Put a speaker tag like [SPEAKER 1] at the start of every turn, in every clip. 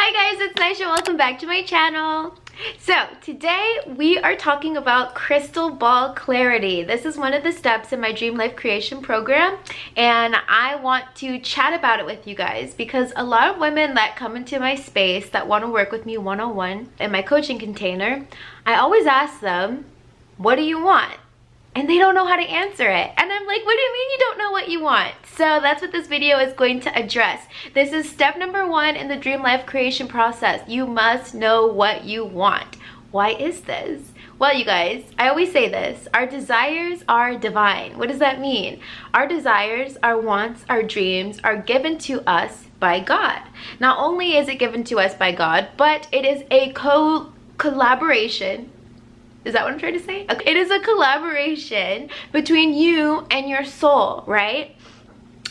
[SPEAKER 1] Hi guys, it's Nija. Welcome back to my channel. So today we are talking about crystal ball clarity. This is one of the steps in my dream life creation program, and I want to chat about it with you guys because a lot of women that come into my space that want to work with me one-on-one in my coaching container, I always ask them, what do you want? And they don't know how to answer it. And I'm like, what do you mean you don't know what you want? So that's what this video is going to address. This is step number 1 in the dream life creation process. You must know what you want. Why is this? Well, you guys, I always say this, our desires are divine. What does that mean? Our desires, our wants, our dreams are given to us by God. Not only is it given to us by God, but it is a collaboration. Is that what I'm trying to say? Okay. It is a collaboration between you and your soul, right?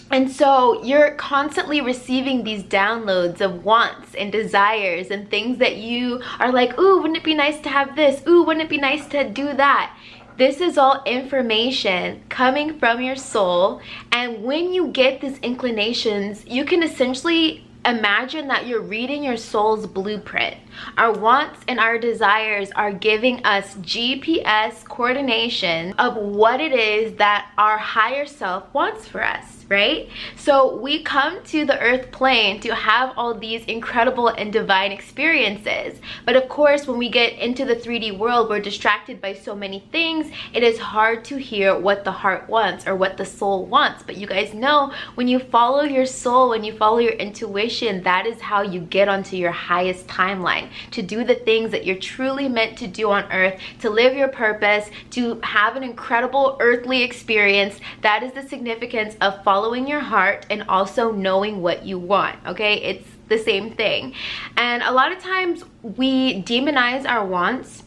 [SPEAKER 1] And so you're constantly receiving these downloads of wants and desires and things that you are like, ooh, wouldn't it be nice to have this? Ooh, wouldn't it be nice to do that? This is all information coming from your soul. And when you get these inclinations, you can essentially imagine that you're reading your soul's blueprint. Our wants and our desires are giving us GPS coordination of what it is that our higher self wants for us, right? So we come to the earth plane to have all these incredible and divine experiences. But of course, when we get into the 3D world, we're distracted by so many things. It is hard to hear what the heart wants or what the soul wants. But you guys know, when you follow your soul, when you follow your intuition, that is how you get onto your highest timeline, to do the things that you're truly meant to do on earth, to live your purpose, to have an incredible earthly experience. That is the significance of following your heart and also knowing what you want, okay? It's the same thing. And a lot of times we demonize our wants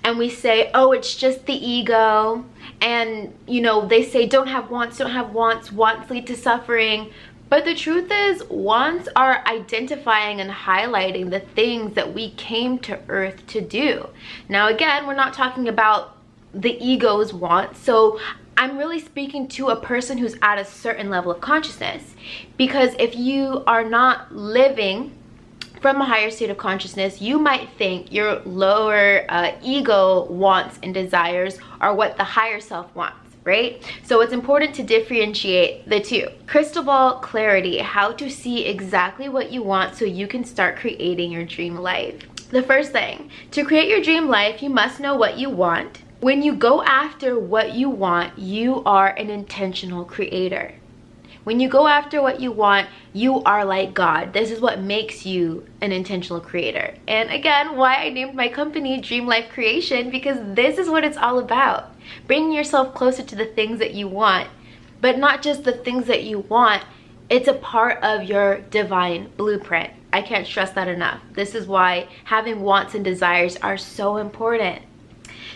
[SPEAKER 1] and we say, oh, it's just the ego. And, you know, they say, don't have wants, wants lead to suffering. But the truth is, wants are identifying and highlighting the things that we came to earth to do. Now, again, we're not talking about the ego's wants. So I'm really speaking to a person who's at a certain level of consciousness. Because if you are not living from a higher state of consciousness, you might think your lower ego wants and desires are what the higher self wants. Right? So it's important to differentiate the two. Crystal ball clarity, how to see exactly what you want so you can start creating your dream life. The first thing, to create your dream life, you must know what you want. When you go after what you want, you are an intentional creator. When you go after what you want, you are like God. This is what makes you an intentional creator. And again, why I named my company Dream Life Creation, because this is what it's all about. Bringing yourself closer to the things that you want, but not just the things that you want. It's a part of your divine blueprint. I can't stress that enough. This is why having wants and desires are so important.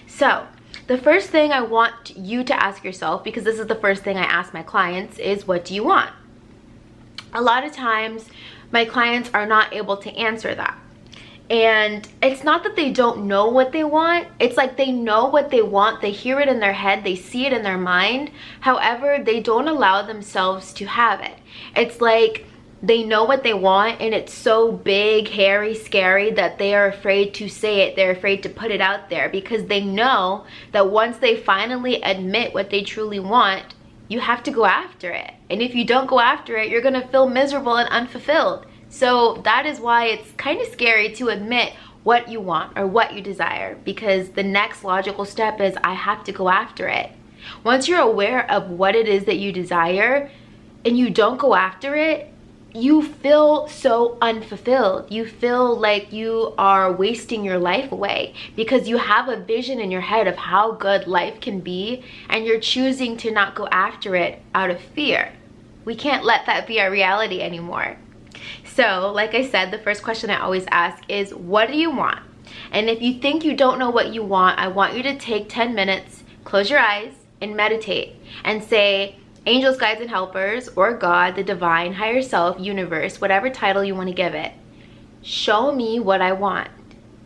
[SPEAKER 1] So, the first thing I want you to ask yourself, because this is the first thing I ask my clients, is what do you want? A lot of times, my clients are not able to answer that. And it's not that they don't know what they want. It's like they know what they want. They hear it in their head. They see it in their mind. However, they don't allow themselves to have it. It's like they know what they want and it's so big, hairy, scary that they are afraid to say it. They're afraid to put it out there because they know that once they finally admit what they truly want, you have to go after it. And if you don't go after it, you're gonna feel miserable and unfulfilled. So that is why it's kind of scary to admit what you want or what you desire, because the next logical step is I have to go after it. Once you're aware of what it is that you desire and you don't go after it, you feel so unfulfilled. You feel like you are wasting your life away because you have a vision in your head of how good life can be and you're choosing to not go after it out of fear. We can't let that be our reality anymore. So, like I said, the first question I always ask is, what do you want? And if you think you don't know what you want, I want you to take 10 minutes, close your eyes, and meditate and say, angels, guides, and helpers, or God, the divine, higher self, universe, whatever title you want to give it, show me what I want.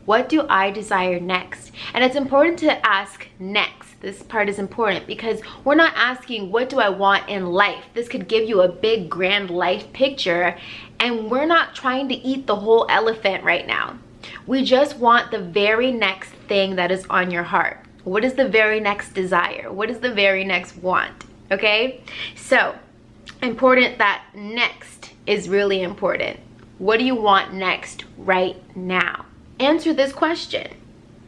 [SPEAKER 1] What do I desire next? And it's important to ask next. This part is important because we're not asking, what do I want in life? This could give you a big, grand life picture, and we're not trying to eat the whole elephant right now. We just want the very next thing that is on your heart. What is the very next desire? What is the very next want? Okay? So, important that next is really important. What do you want next right now? Answer this question.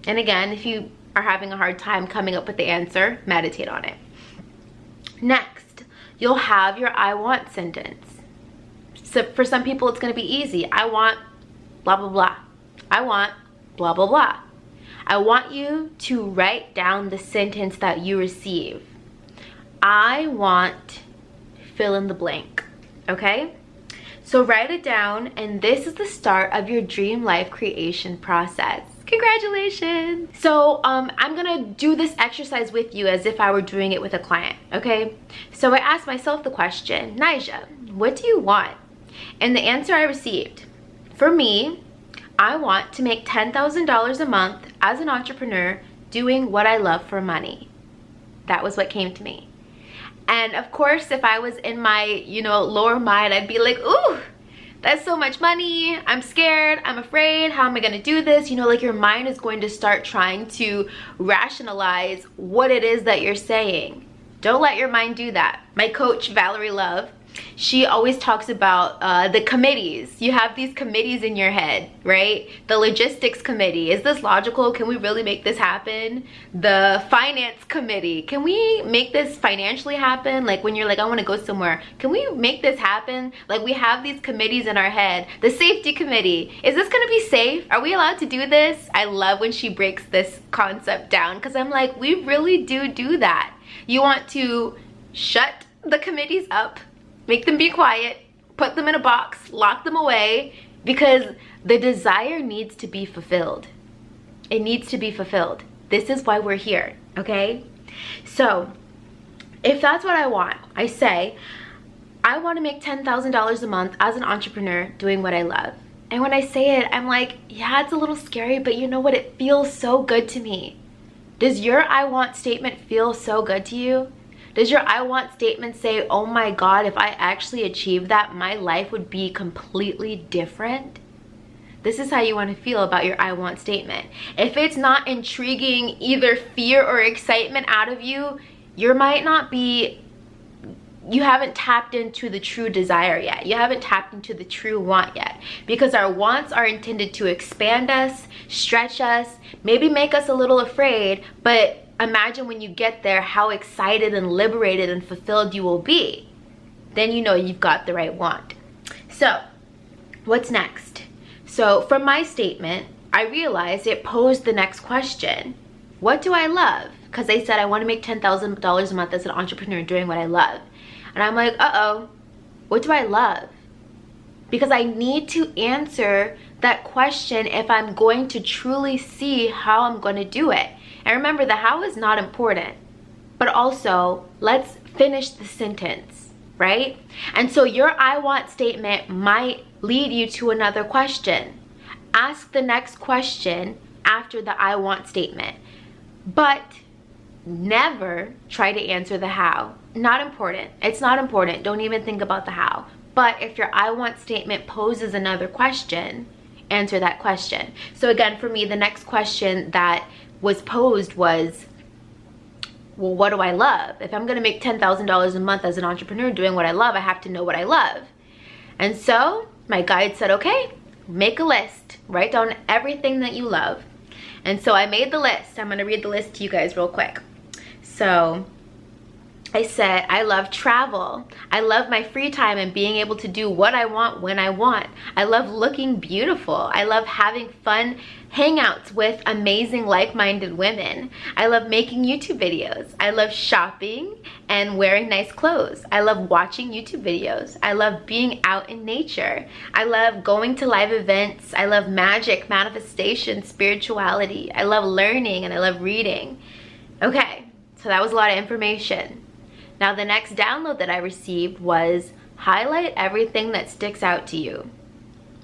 [SPEAKER 1] And again, if you are having a hard time coming up with the answer, meditate on it. Next, you'll have your I want sentence. So for some people, it's going to be easy. I want blah, blah, blah. I want blah, blah, blah. I want you to write down the sentence that you receive. I want fill in the blank, okay? So write it down, and this is the start of your dream life creation process. Congratulations! So I'm gonna do this exercise with you as if I were doing it with a client, okay? So I asked myself the question, Nija, what do you want? And the answer I received, for me, I want to make $10,000 a month as an entrepreneur doing what I love for money. That was what came to me. And of course, if I was in my, lower mind, I'd be like, ooh, that's so much money. I'm scared. I'm afraid. How am I going to do this? Like your mind is going to start trying to rationalize what it is that you're saying. Don't let your mind do that. My coach, Valerie Love, she always talks about the committees. You have these committees in your head, right? The logistics committee. Is this logical? Can we really make this happen? The finance committee. Can we make this financially happen? Like when you're like, I want to go somewhere. Can we make this happen? Like we have these committees in our head. The safety committee. Is this going to be safe? Are we allowed to do this? I love when she breaks this concept down because I'm like, we really do that. You want to shut the committees up, make them be quiet, put them in a box, lock them away, because the desire needs to be fulfilled. It needs to be fulfilled. This is why we're here, okay? So, if that's what I want, I say, I want to make $10,000 a month as an entrepreneur doing what I love. And when I say it, I'm like, yeah, it's a little scary, but you know what? It feels so good to me. Does your I want statement feel so good to you? Does your I want statement say, oh my God, if I actually achieved that, my life would be completely different? This is how you want to feel about your I want statement. If it's not intriguing either fear or excitement out of you, you haven't tapped into the true desire yet. You haven't tapped into the true want yet. Because our wants are intended to expand us, stretch us, maybe make us a little afraid, but imagine when you get there how excited and liberated and fulfilled you will be. Then you know you've got the right want. So, what's next? So, from my statement, I realized it posed the next question. What do I love? Because I said I want to make $10,000 a month as an entrepreneur doing what I love. And I'm like, uh-oh, what do I love? Because I need to answer that question if I'm going to truly see how I'm going to do it. And remember, the how is not important, but also let's finish the sentence, right? And so your I want statement might lead you to another question. Ask the next question after the I want statement, but never try to answer the how. Not important. It's not important. Don't even think about the how. But if your I want statement poses another question, answer that question. So again, for me, the next question that was posed was, well, what do I love? If I'm going to make $10,000 a month as an entrepreneur doing what I love, I have to know what I love. And so my guide said, okay, make a list. Write down everything that you love. And so I made the list. I'm going to read the list to you guys real quick. So I said, I love travel. I love my free time and being able to do what I want when I want. I love looking beautiful. I love having fun hangouts with amazing like-minded women. I love making YouTube videos. I love shopping and wearing nice clothes. I love watching YouTube videos. I love being out in nature. I love going to live events. I love magic, manifestation, spirituality. I love learning and I love reading. Okay, so that was a lot of information. Now the next download that I received was highlight everything that sticks out to you.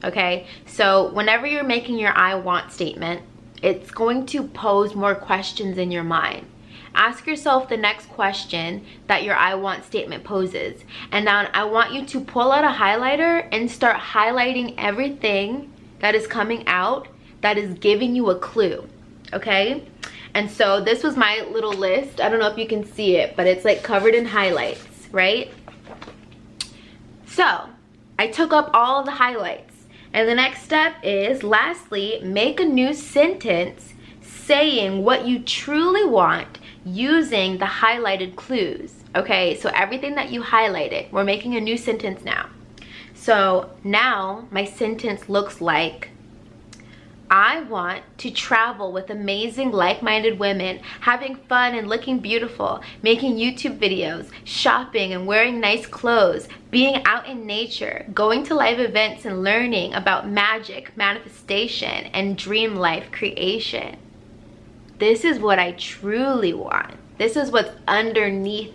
[SPEAKER 1] Okay, so whenever you're making your I want statement, it's going to pose more questions in your mind. ask yourself the next question that your I want statement poses. And now I want you to pull out a highlighter and start highlighting everything that is coming out that is giving you a clue, okay? And so this was my little list. I don't know if you can see it, but it's like covered in highlights, right? So I took up all of the highlights. And the next step is, lastly, make a new sentence saying what you truly want using the highlighted clues. Okay, so everything that you highlighted, we're making a new sentence now. So now my sentence looks like, I want to travel with amazing like-minded women, having fun and looking beautiful, making YouTube videos, shopping and wearing nice clothes, being out in nature, going to live events and learning about magic, manifestation, and dream life creation. This is what I truly want. This is what's underneath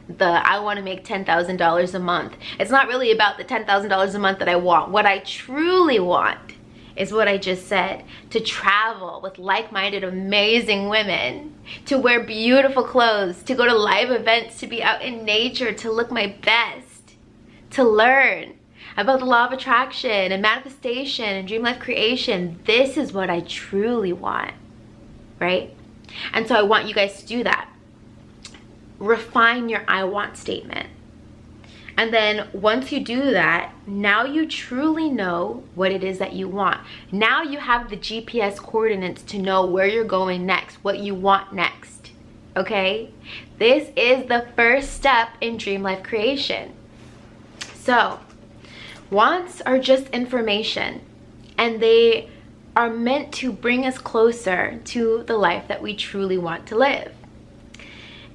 [SPEAKER 1] the I want to make $10,000 a month. It's not really about the $10,000 a month that I want. What I truly want is what I just said, to travel with like-minded amazing women, to wear beautiful clothes, to go to live events, to be out in nature, to look my best, to learn about the law of attraction and manifestation and dream life creation. This is what I truly want, right? And so I want you guys to do that. Refine your I want statement. And then once you do that, now you truly know what it is that you want. Now you have the GPS coordinates to know where you're going next, what you want next, okay? This is the first step in dream life creation. So, wants are just information, and they are meant to bring us closer to the life that we truly want to live.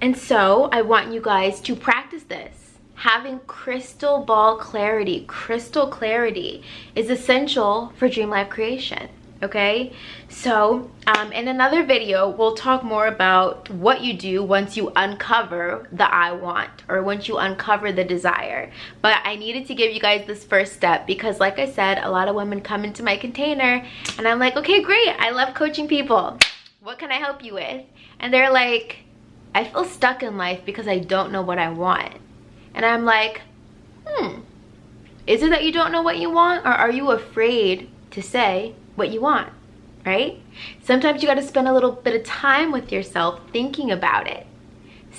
[SPEAKER 1] And so I want you guys to practice this. Having crystal ball clarity, crystal clarity is essential for dream life creation, okay? So in another video, we'll talk more about what you do once you uncover the I want, or once you uncover the desire. But I needed to give you guys this first step because, like I said, a lot of women come into my container and I'm like, okay, great, I love coaching people. What can I help you with? And they're like, I feel stuck in life because I don't know what I want. And I'm like, is it that you don't know what you want, or are you afraid to say what you want, right? Sometimes you got to spend a little bit of time with yourself thinking about it.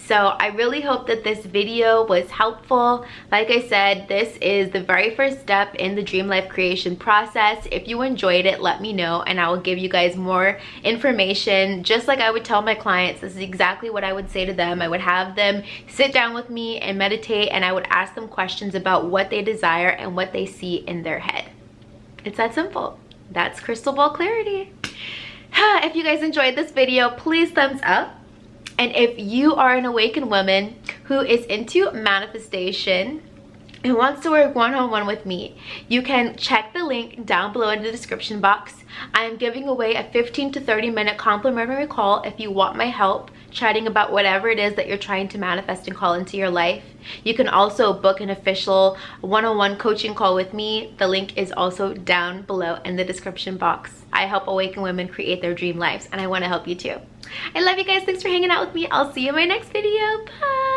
[SPEAKER 1] So I really hope that this video was helpful. Like I said, this is the very first step in the dream life creation process. If you enjoyed it, let me know and I will give you guys more information. Just like I would tell my clients, this is exactly what I would say to them. I would have them sit down with me and meditate, and I would ask them questions about what they desire and what they see in their head. It's that simple. That's crystal ball clarity. If you guys enjoyed this video, please thumbs up. And if you are an awakened woman who is into manifestation and wants to work one-on-one with me, you can check the link down below in the description box. I am giving away a 15 to 30 minute complimentary call if you want my help chatting about whatever it is that you're trying to manifest and call into your life. You can also book an official one-on-one coaching call with me. The link is also down below in the description box. I help awakened women create their dream lives, and I want to help you too. I love you guys. Thanks for hanging out with me. I'll see you in my next video. Bye.